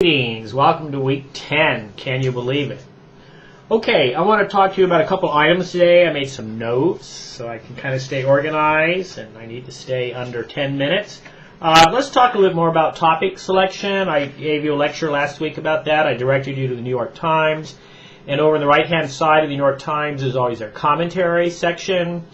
Greetings. Welcome to week 10. Can you believe it? Okay, I want to talk to you about a couple items today. I made some notes so I can kind of stay organized, and I need to stay under 10 minutes. Let's talk a little bit more about topic selection. I gave you a lecture last week about that. I directed you to the New York Times. And over on the right-hand side of the New York Times is always their commentary section.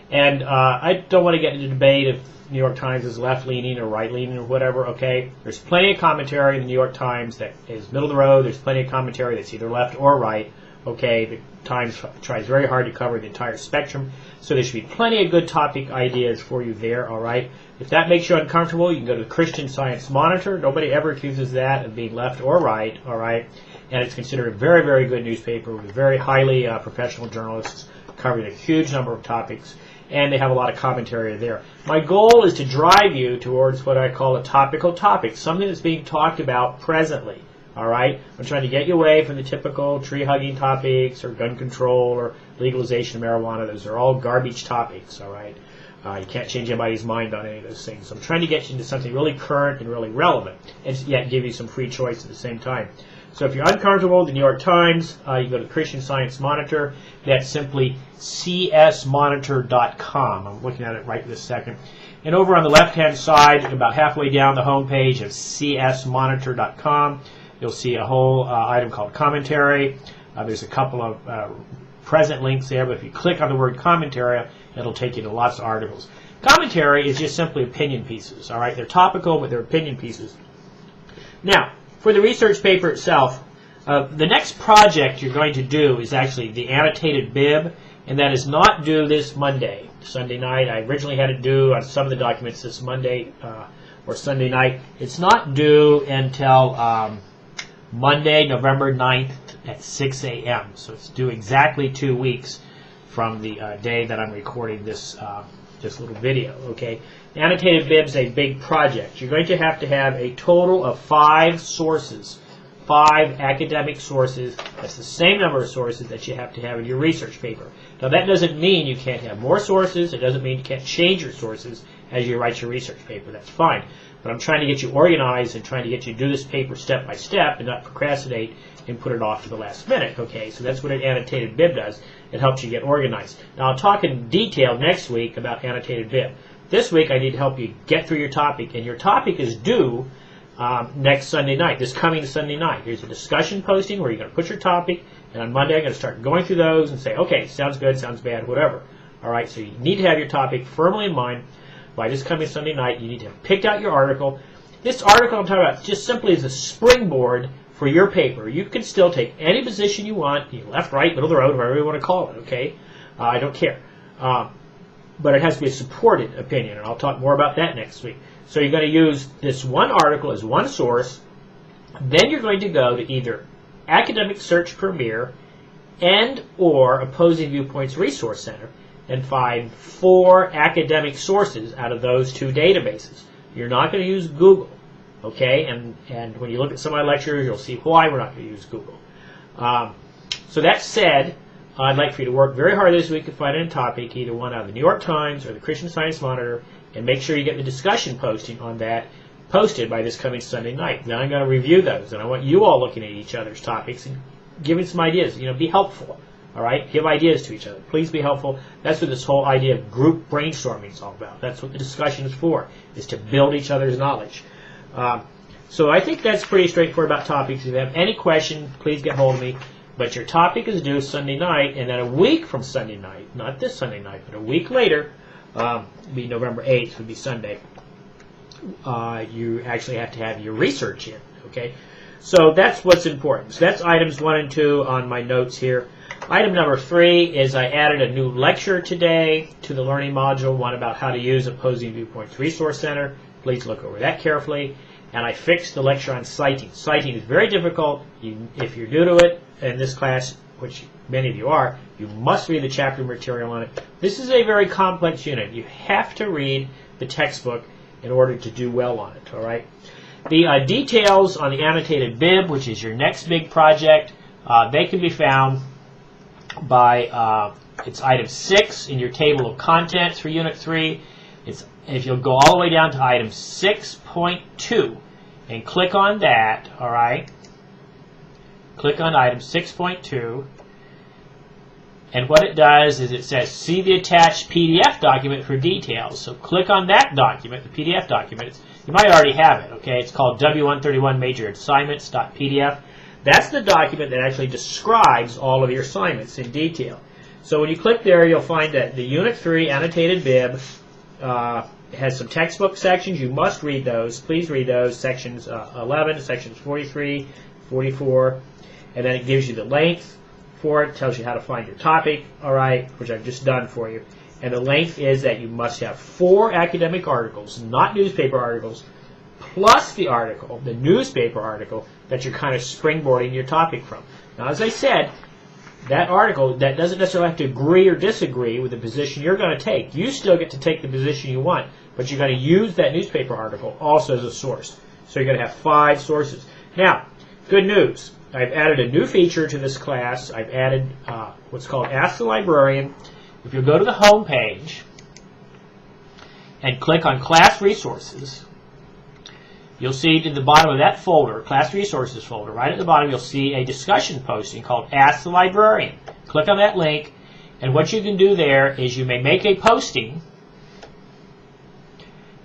And I don't want to get into debate if New York Times is left-leaning or right-leaning or whatever, okay? There's plenty of commentary in the New York Times that is middle of the road. There's plenty of commentary that's either left or right, okay? The Times tries very hard to cover the entire spectrum, so there should be plenty of good topic ideas for you there, all right? If that makes you uncomfortable, you can go to the Christian Science Monitor. Nobody ever accuses that of being left or right, all right? And it's considered a very, very good newspaper with very highly professional journalists covering a huge number of topics, and they have a lot of commentary there. My goal is to drive you towards what I call a topical topic, something that's being talked about presently. All right? I'm trying to get you away from the typical tree-hugging topics or gun control or legalization of marijuana. Those are all garbage topics, all right? You can't change anybody's mind on any of those things. So I'm trying to get you into something really current and really relevant, and yet give you some free choice at the same time. So if you're uncomfortable with the New York Times, you can go to the Christian Science Monitor. That's simply csmonitor.com. I'm looking at it right this second. And over on the left-hand side, about halfway down the home page of csmonitor.com, you'll see a whole item called commentary. There's a couple of present links there, but if you click on the word commentary, it'll take you to lots of articles. Commentary is just simply opinion pieces, all right? They're topical, but they're opinion pieces. Now, for the research paper itself, the next project you're going to do is actually the annotated bib, and that is not due this Monday, Sunday night. I originally had it due on some of the documents this Monday or Sunday night. It's not due until Monday, November 9th at 6 a.m. So it's due exactly 2 weeks from the day that I'm recording this little video, okay? The annotated bib is a big project. You're going to have a total of 5 sources, 5 academic sources. That's the same number of sources that you have to have in your research paper. Now that doesn't mean you can't have more sources. It doesn't mean you can't change your sources as you write your research paper. That's fine. But I'm trying to get you organized and trying to get you to do this paper step by step and not procrastinate and put it off to the last minute, okay? So that's what an annotated bib does. It helps you get organized. Now I'll talk in detail next week about annotated bib. This week I need to help you get through your topic, and your topic is due next Sunday night, this coming Sunday night. Here's a discussion posting where you're going to put your topic, and on Monday I'm going to start going through those and say, okay, sounds good, sounds bad, whatever. All right, so you need to have your topic firmly in mind by this coming Sunday night. You need to have picked out your article. This article I'm talking about just simply is a springboard for your paper. You can still take any position you want, left, right, middle of the road, whatever you want to call it, okay? I don't care. But it has to be a supported opinion, and I'll talk more about that next week. So you're going to use this one article as one source. Then you're going to go to either Academic Search Premier and or Opposing Viewpoints Resource Center and find 4 academic sources out of those 2 databases. You're not going to use Google, okay? And when you look at some of my lectures, you'll see why we're not going to use Google. So that said, I'd like for you to work very hard this week to find a topic, either one out of the New York Times or the Christian Science Monitor, and make sure you get the discussion posting on that posted by this coming Sunday night. Then I'm going to review those, and I want you all looking at each other's topics and giving some ideas. Be helpful, all right? Give ideas to each other. Please be helpful. That's what this whole idea of group brainstorming is all about. That's what the discussion is for, is to build each other's knowledge. So I think that's pretty straightforward about topics. If you have any question, please get hold of me. But your topic is due Sunday night, and then a week from Sunday night, not this Sunday night, but a week later, be November 8th, would be Sunday, you actually have to have your research in, okay? So that's what's important. So that's items 1 and 2 on my notes here. Item number 3 is I added a new lecture today to the learning module, one about how to use Opposing Viewpoints Resource Center. Please look over that carefully. And I fixed the lecture on citing. Citing is very difficult. If you're new to it in this class, which many of you are, you must read the chapter material on it. This is a very complex unit. You have to read the textbook in order to do well on it, all right? The details on the annotated bib, which is your next big project, they can be found by, it's item 6 in your table of contents for Unit 3. If you'll go all the way down to item 6.2, and click on that, all right? Click on item 6.2, and what it does is it says, see the attached PDF document for details. So click on that document, the PDF document. You might already have it, okay? It's called W131 Major Assignments.pdf. That's the document that actually describes all of your assignments in detail. So when you click there, you'll find that the Unit 3 annotated bib has some textbook sections. You must read those. Please read those. Sections 11, sections 43, 44. And then it gives you the length for it. Tells you how to find your topic, all right, which I've just done for you. And the length is that you must have 4 academic articles, not newspaper articles, plus the article, the newspaper article, that you're kind of springboarding your topic from. Now, as I said, that article, that doesn't necessarily have to agree or disagree with the position you're going to take. You still get to take the position you want, but you're going to use that newspaper article also as a source. So you're going to have 5 sources. Now, good news. I've added a new feature to this class. I've added what's called Ask the Librarian. If you go to the home page and click on Class Resources, you'll see at the bottom of that folder, Class Resources folder, right at the bottom you'll see a discussion posting called Ask the Librarian. Click on that link, and what you can do there is you may make a posting,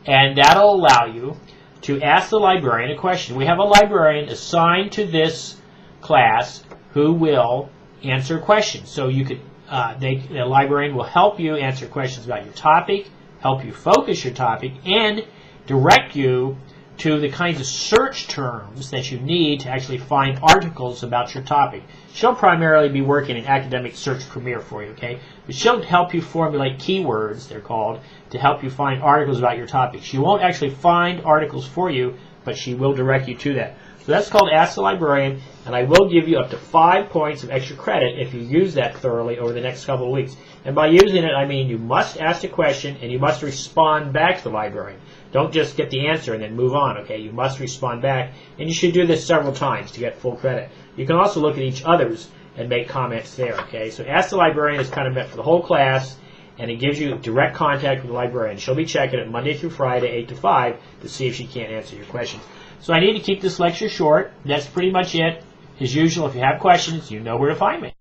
and that'll allow you to ask the librarian a question. We have a librarian assigned to this class who will answer questions. So you could, the librarian will help you answer questions about your topic, help you focus your topic, and direct you to the kinds of search terms that you need to actually find articles about your topic. She'll primarily be working in Academic Search Premier for you, okay? But she'll help you formulate keywords, they're called, to help you find articles about your topic. She won't actually find articles for you, but she will direct you to that. So that's called Ask the Librarian, and I will give you up to 5 points of extra credit if you use that thoroughly over the next couple of weeks. And by using it, I mean you must ask a question and you must respond back to the librarian. Don't just get the answer and then move on, okay? You must respond back, and you should do this several times to get full credit. You can also look at each other's and make comments there, okay? So Ask the Librarian is kind of meant for the whole class, and it gives you direct contact with the librarian. She'll be checking it Monday through Friday, 8 to 5, to see if she can't answer your questions. So I need to keep this lecture short. That's pretty much it. As usual, if you have questions, you know where to find me.